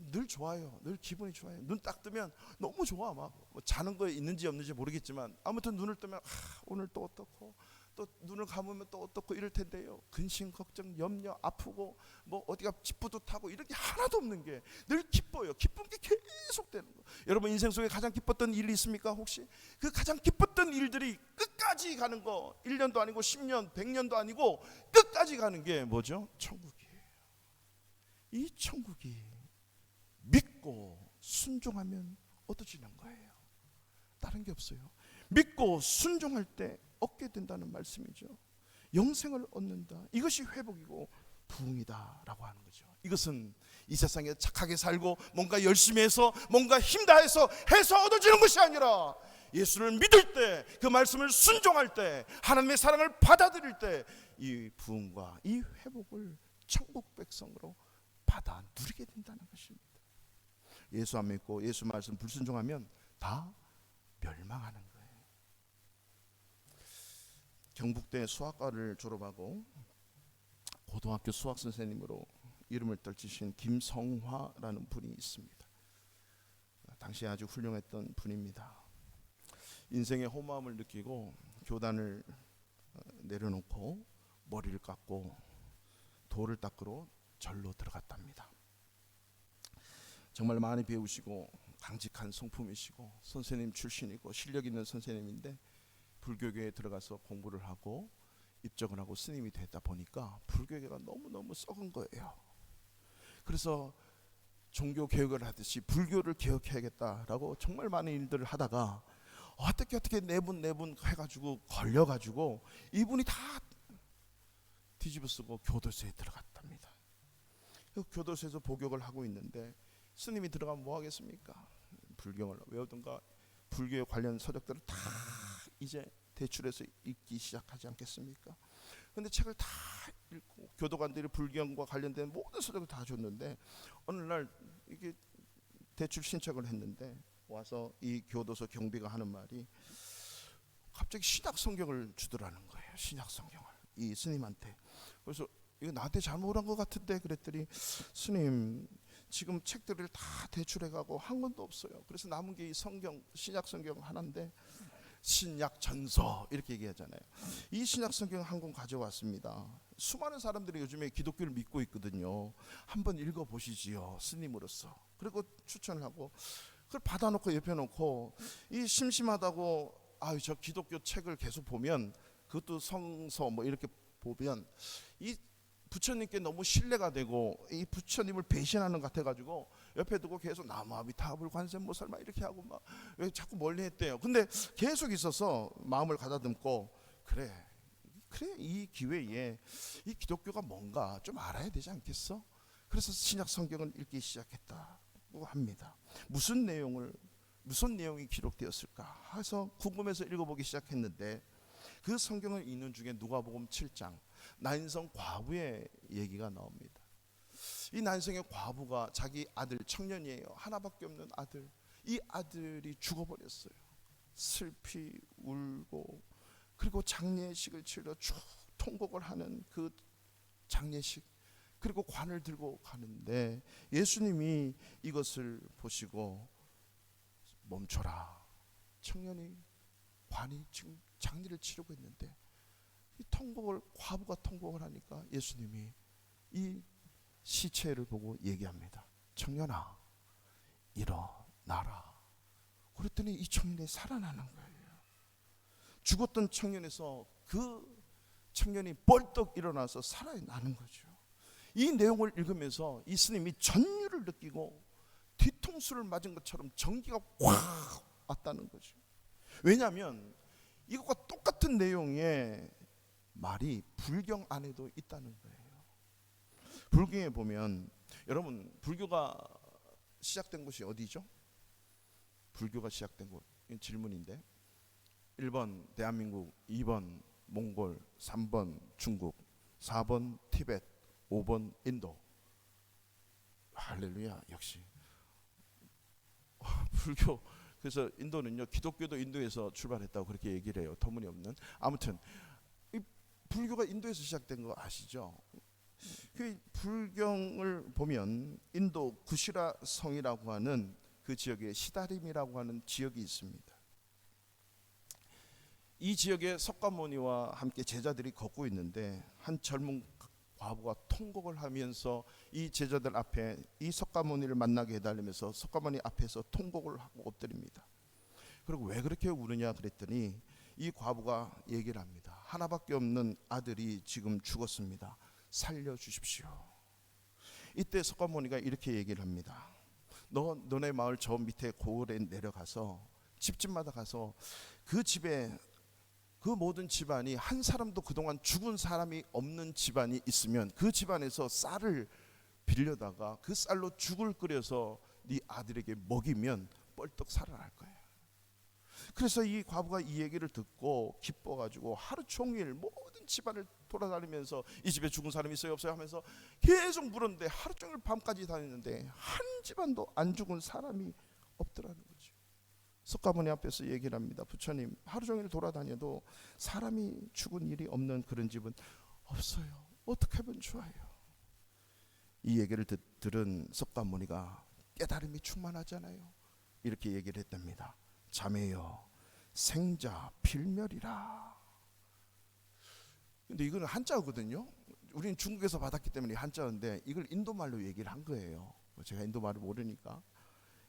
늘 좋아요. 늘 기분이 좋아요. 눈 딱 뜨면 너무 좋아. 막 뭐 자는 거에 있는지 없는지 모르겠지만 아무튼 눈을 뜨면 오늘 또 어떻고, 또 눈을 감으면 또 어떻고 이럴 텐데요, 근심 걱정 염려 아프고 뭐 어디가 찌뿌듯하고 이런 게 하나도 없는 게 늘 기뻐요. 기쁜 게 계속 되는 거. 여러분, 인생 속에 가장 기뻤던 일이 있습니까? 혹시 그 가장 기뻤던 일들이 끝까지 가는 거, 1년도 아니고 10년 100년도 아니고 끝까지 가는 게 뭐죠? 천국이에요. 이 천국이 믿고 순종하면 얻어지는 거예요. 다른 게 없어요. 믿고 순종할 때 얻게 된다는 말씀이죠. 영생을 얻는다. 이것이 회복이고 부흥이다라고 하는 거죠. 이것은 이 세상에 착하게 살고 뭔가 열심히 해서 뭔가 힘 다해서 얻어지는 것이 아니라 예수를 믿을 때, 그 말씀을 순종할 때, 하나님의 사랑을 받아들일 때 이 부흥과 이 회복을 천국 백성으로 받아 누리게 된다는 것입니다. 예수 안 믿고 예수 말씀 불순종하면 다 멸망하는 거예요. 경북대 수학과를 졸업하고 고등학교 수학 선생님으로 이름을 떨치신 김성화라는 분이 있습니다. 당시에 아주 훌륭했던 분입니다. 인생의 허무함을 느끼고 교단을 내려놓고 머리를 깎고 돌을 닦으러 절로 들어갔답니다. 정말 많이 배우시고 강직한 성품이시고 선생님 출신이고 실력 있는 선생님인데, 불교계에 들어가서 공부를 하고 입적을 하고 스님이 되다 보니까 불교계가 너무너무 썩은 거예요. 그래서 종교 개혁을 하듯이 불교를 개혁해야겠다라고 정말 많은 일들을 하다가 어떻게 내분 해가지고 걸려가지고 이분이 다 뒤집어쓰고 교도소에 들어갔답니다. 교도소에서 복역을 하고 있는데 스님이 들어가면 뭐 하겠습니까? 불경을 외우든가 불교에 관련 서적들을 다 이제 대출해서 읽기 시작하지 않겠습니까? 근데 책을 다 읽고 교도관들이 불경과 관련된 모든 서적을 다 줬는데 어느 날 이게 대출 신청을 했는데 와서 이 교도소 경비가 하는 말이 갑자기 신약 성경을 주더라는 거예요. 신약 성경을 이 스님한테. 그래서 이거 나한테 잘못한 것 같은데 그랬더니, 스님 지금 책들을 다 대출해가고 한 권도 없어요. 그래서 남은 게 이 성경, 신약 성경 하나인데 신약 전서 이렇게 얘기하잖아요. 이 신약 성경 한 권 가져왔습니다. 수많은 사람들이 요즘에 기독교를 믿고 있거든요. 한번 읽어보시지요, 스님으로서. 그리고 추천을 하고 그걸 받아놓고 옆에 놓고, 이 심심하다고 저 기독교 책을 계속 보면, 그것도 성서 뭐 이렇게 보면 이 부처님께 너무 신뢰가 되고 이 부처님을 배신하는 것 같아가지고 옆에 두고 계속 나무아미타불 관세음보살 막 이렇게 하고 막 자꾸 멀리 했대요. 근데 계속 있어서 마음을 가다듬고 그래 이 기회에 이 기독교가 뭔가 좀 알아야 되지 않겠어? 그래서 신약 성경을 읽기 시작했다고 합니다. 무슨 내용이 기록되었을까 해서 궁금해서 읽어보기 시작했는데, 그 성경을 읽는 중에 누가복음 7장 나인성 과부의 얘기가 나옵니다. 이 나인성의 과부가 자기 아들, 청년이에요. 하나밖에 없는 아들. 이 아들이 죽어버렸어요. 슬피 울고, 그리고 장례식을 치러 쭉 통곡을 하는 그 장례식, 그리고 관을 들고 가는데 예수님이 이것을 보시고 멈춰라. 청년이 관이 지금 장례를 치르고 있는데 이 통곡을, 과부가 통곡을 하니까 예수님이 이 시체를 보고 얘기합니다. 청년아, 일어나라. 그랬더니 이 청년이 살아나는 거예요. 죽었던 청년에서 그 청년이 벌떡 일어나서 살아나는 거죠. 이 내용을 읽으면서 이 스님이 전율을 느끼고 뒤통수를 맞은 것처럼 전기가 확 왔다는 거죠. 왜냐하면 이것과 똑같은 내용의 말이 불경 안에도 있다는 거예요. 불경에 보면, 여러분 불교가 시작된 곳이 어디죠? 불교가 시작된 곳, 질문인데 1번 대한민국, 2번 몽골, 3번 중국, 4번 티베트, 5번 인도. 할렐루야. 역시 불교. 그래서 인도는요, 기독교도 인도에서 출발했다고 그렇게 얘기를 해요. 터무니없는. 아무튼 이 불교가 인도에서 시작된 거 아시죠? 그 불경을 보면 인도 구시라 성이라고 하는 그 지역에 시다림이라고 하는 지역이 있습니다. 이 지역에 석가모니와 함께 제자들이 걷고 있는데 한 젊은 과부가 통곡을 하면서 이 제자들 앞에 이 석가모니를 만나게 해달라면서 석가모니 앞에서 통곡을 하고 엎드립니다. 그리고 왜 그렇게 우느냐 그랬더니 이 과부가 얘기를 합니다. 하나밖에 없는 아들이 지금 죽었습니다. 살려주십시오. 이때 석가모니가 이렇게 얘기를 합니다. 너네 마을 저 밑에 고을에 내려가서 집집마다 가서 그 집에 그 모든 집안이 한 사람도 그동안 죽은 사람이 없는 집안이 있으면 그 집안에서 쌀을 빌려다가 그 쌀로 죽을 끓여서 네 아들에게 먹이면 뻘떡 살아날 거예요. 그래서 이 과부가 이 얘기를 듣고 기뻐가지고 하루 종일 모든 집안을 돌아다니면서 이 집에 죽은 사람이 있어요 없어요 하면서 계속 물었는데 하루 종일 밤까지 다녔는데 한 집안도 안 죽은 사람이 없더라는 거죠. 석가모니 앞에서 얘기를 합니다. 부처님, 하루 종일 돌아다녀도 사람이 죽은 일이 없는 그런 집은 없어요. 어떻게 하면 좋아요? 이 얘기를 들은 석가모니가 깨달음이 충만하잖아요. 이렇게 얘기를 했답니다. 자매여, 생자 필멸이라. 근데 이거는 한자거든요. 우리는 중국에서 받았기 때문에 한자인데 이걸 인도말로 얘기를 한 거예요. 제가 인도말을 모르니까.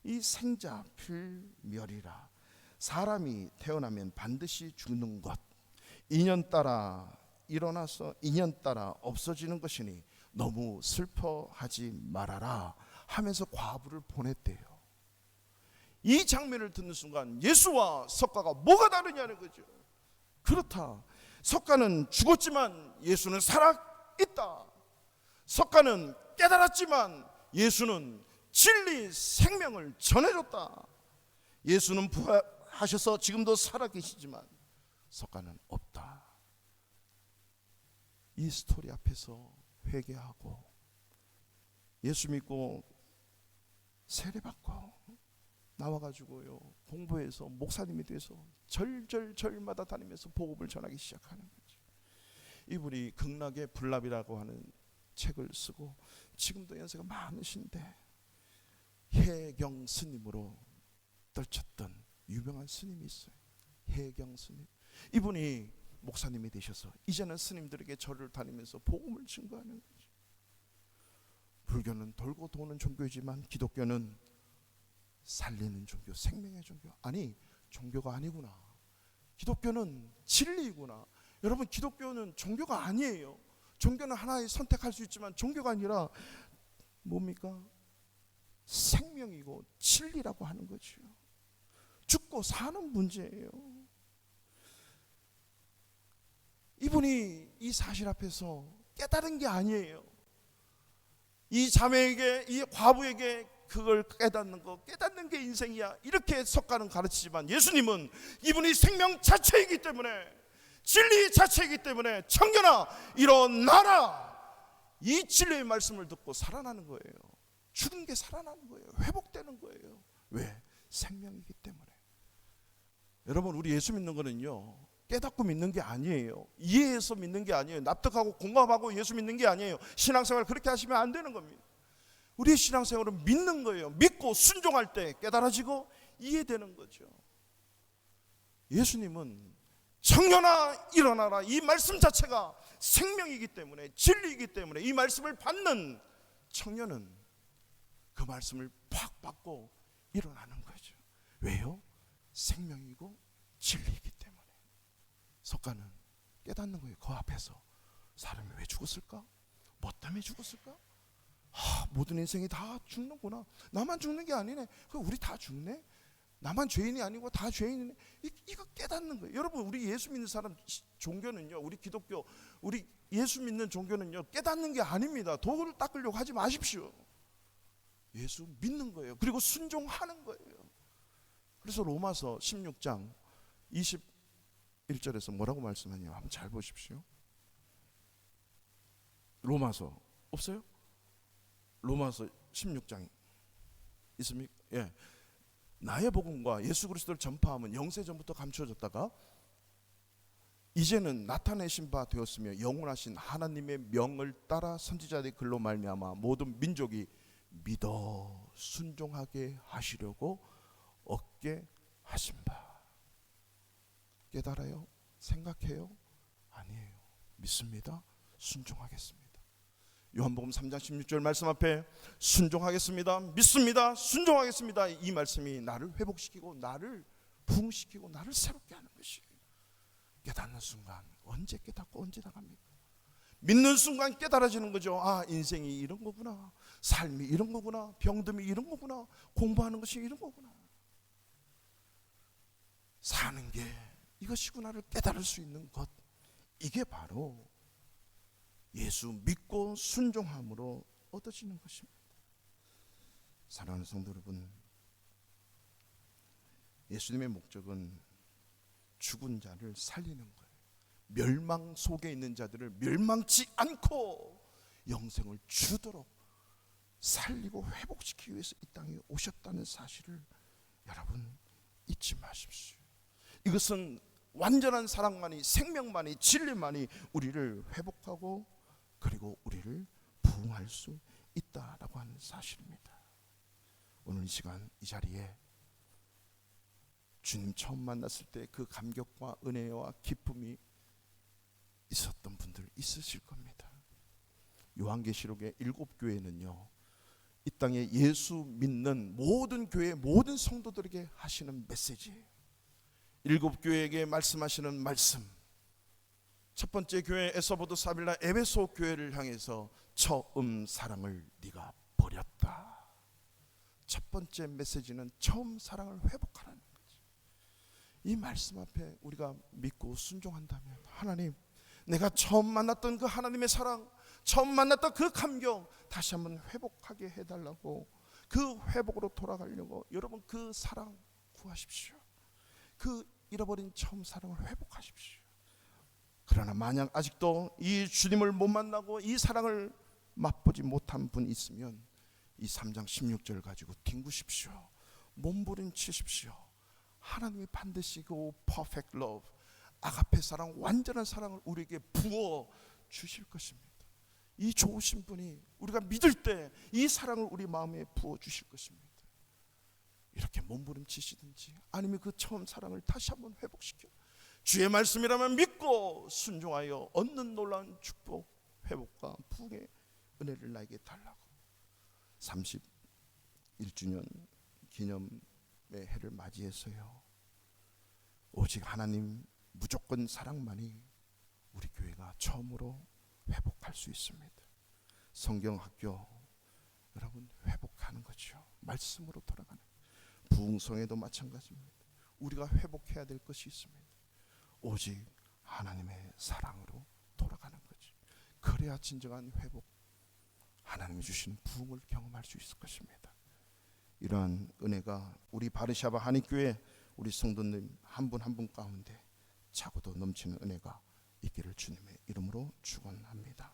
이 생자 필멸이라. 사람이 태어나면 반드시 죽는 것, 인연 따라 일어나서 인연 따라 없어지는 것이니 너무 슬퍼하지 말아라 하면서 과부를 보냈대요. 이 장면을 듣는 순간 예수와 석가가 뭐가 다르냐는 거죠. 그렇다. 석가는 죽었지만 예수는 살아있다. 석가는 깨달았지만 예수는 진리 생명을 전해줬다. 예수는 부활하셔서 지금도 살아계시지만 석가는 없다. 이 스토리 앞에서 회개하고 예수 믿고 세례받고 나와가지고요 공부해서 목사님이 돼서 절마다 다니면서 복음을 전하기 시작하는 거죠. 이분이 극락의 불납이라고 하는 책을 쓰고 지금도 연세가 많으신데 해경 스님으로 떨쳤던 유명한 스님이 있어요. 해경 스님. 이분이 목사님이 되셔서 이제는 스님들에게 절을 다니면서 복음을 증거하는 거죠. 불교는 돌고 도는 종교이지만 기독교는 살리는 종교, 생명의 종교. 아니, 종교가 아니구나. 기독교는 진리이구나. 여러분, 기독교는 종교가 아니에요. 종교는 하나의 선택할 수 있지만 종교가 아니라 뭡니까? 생명이고 진리라고 하는 거죠. 죽고 사는 문제예요. 이분이 이 사실 앞에서 깨달은 게 아니에요. 이 자매에게, 이 과부에게 그걸 깨닫는 게 인생이야, 이렇게 석가는 가르치지만 예수님은 이분이 생명 자체이기 때문에, 진리 자체이기 때문에 청년아 일어나라, 이 진리의 말씀을 듣고 살아나는 거예요. 죽은 게 살아나는 거예요. 회복되는 거예요. 왜? 생명이기 때문에. 여러분, 우리 예수 믿는 거는요 깨닫고 믿는 게 아니에요. 이해해서 믿는 게 아니에요. 납득하고 공감하고 예수 믿는 게 아니에요. 신앙생활 그렇게 하시면 안 되는 겁니다. 우리의 신앙생활은 믿는 거예요. 믿고 순종할 때 깨달아지고 이해되는 거죠. 예수님은 청년아 일어나라. 이 말씀 자체가 생명이기 때문에, 진리이기 때문에 이 말씀을 받는 청년은 그 말씀을 팍 받고 일어나는 거죠. 왜요? 생명이고 진리이기 때문에. 석가는 깨닫는 거예요. 그 앞에서 사람이 왜 죽었을까? 뭐 때문에 죽었을까? 모든 인생이 다 죽는구나. 나만 죽는 게 아니네. 우리 다 죽네. 나만 죄인이 아니고 다 죄인이네. 이거 깨닫는 거예요. 여러분, 우리 예수 믿는 사람 종교는요, 우리 기독교, 우리 예수 믿는 종교는요, 깨닫는 게 아닙니다. 도구를 닦으려고 하지 마십시오. 예수 믿는 거예요. 그리고 순종하는 거예요. 그래서 로마서 16장 21절에서 뭐라고 말씀하냐, 한번 잘 보십시오. 로마서 없어요? 로마서 16장 있습니까? 예. 나의 복음과 예수 그리스도를 전파함은 영세 전부터 감추어졌다가 이제는 나타내신 바 되었으며 영원하신 하나님의 명을 따라 선지자들의 글로 말미암아 모든 민족이 믿어 순종하게 하시려고 얻게 하신 바. 깨달아요? 생각해요? 아니에요. 믿습니다. 순종하겠습니다. 요한복음 3장 16절 말씀 앞에 순종하겠습니다, 믿습니다, 순종하겠습니다, 이 말씀이 나를 회복시키고 나를 부흥시키고 나를 새롭게 하는 것이에요. 깨닫는 순간, 언제 깨닫고 언제 나갑니까? 믿는 순간 깨달아지는 거죠. 인생이 이런 거구나, 삶이 이런 거구나, 병듦이 이런 거구나, 공부하는 것이 이런 거구나, 사는 게 이것이구나를 깨달을 수 있는 것, 이게 바로 예수 믿고 순종함으로 얻어지는 것입니다. 사랑하는 성도 여러분, 예수님의 목적은 죽은 자를 살리는 거예요. 멸망 속에 있는 자들을 멸망치 않고 영생을 주도록 살리고 회복시키기 위해서 이 땅에 오셨다는 사실을 여러분 잊지 마십시오. 이것은 완전한 사랑만이, 생명만이, 진리만이 우리를 회복하고 그리고 우리를 부흥할 수 있다라고 하는 사실입니다. 오늘 이 시간 이 자리에 주님 처음 만났을 때 그 감격과 은혜와 기쁨이 있었던 분들 있으실 겁니다. 요한계시록의 7교회는요, 이 땅에 예수 믿는 모든 교회, 모든 성도들에게 하시는 메시지예요. 7교회에게 말씀하시는 말씀, 첫 번째 교회 에서보드 사빌라 에베소 교회를 향해서 처음 사랑을 네가 버렸다. 첫 번째 메시지는 처음 사랑을 회복하라는 거지. 이 말씀 앞에 우리가 믿고 순종한다면, 하나님, 내가 처음 만났던 그 하나님의 사랑, 처음 만났던 그 감격 다시 한번 회복하게 해달라고, 그 회복으로 돌아가려고 여러분 그 사랑 구하십시오. 그 잃어버린 처음 사랑을 회복하십시오. 그러나 만약 아직도 이 주님을 못 만나고 이 사랑을 맛보지 못한 분 있으면 이 3장 16절 가지고 뒹구십시오. 몸부림치십시오. 하나님이 반드시 그 perfect love, 아가페 사랑, 완전한 사랑을 우리에게 부어 주실 것입니다. 이 좋으신 분이 우리가 믿을 때 이 사랑을 우리 마음에 부어 주실 것입니다. 이렇게 몸부림치시든지 아니면 그 처음 사랑을 다시 한번 회복시켜 주의 말씀이라면 믿고 순종하여 얻는 놀라운 축복, 회복과 부흥의 은혜를 나에게 달라고. 31주년 기념의 해를 맞이해서요, 오직 하나님 무조건 사랑만이 우리 교회가 처음으로 회복할 수 있습니다. 성경학교 여러분 회복하는 거죠. 말씀으로 돌아가는 거예요. 부흥성에도 마찬가지입니다. 우리가 회복해야 될 것이 있습니다. 오직 하나님의 사랑으로 돌아가는 거지. 그래야 진정한 회복, 하나님이 주시는 부흥을 경험할 수 있을 것입니다. 이러한 은혜가 우리 바르샤바 한인교회 우리 성도님 한 분 한 분 가운데 차고도 넘치는 은혜가 있기를 주님의 이름으로 축원합니다.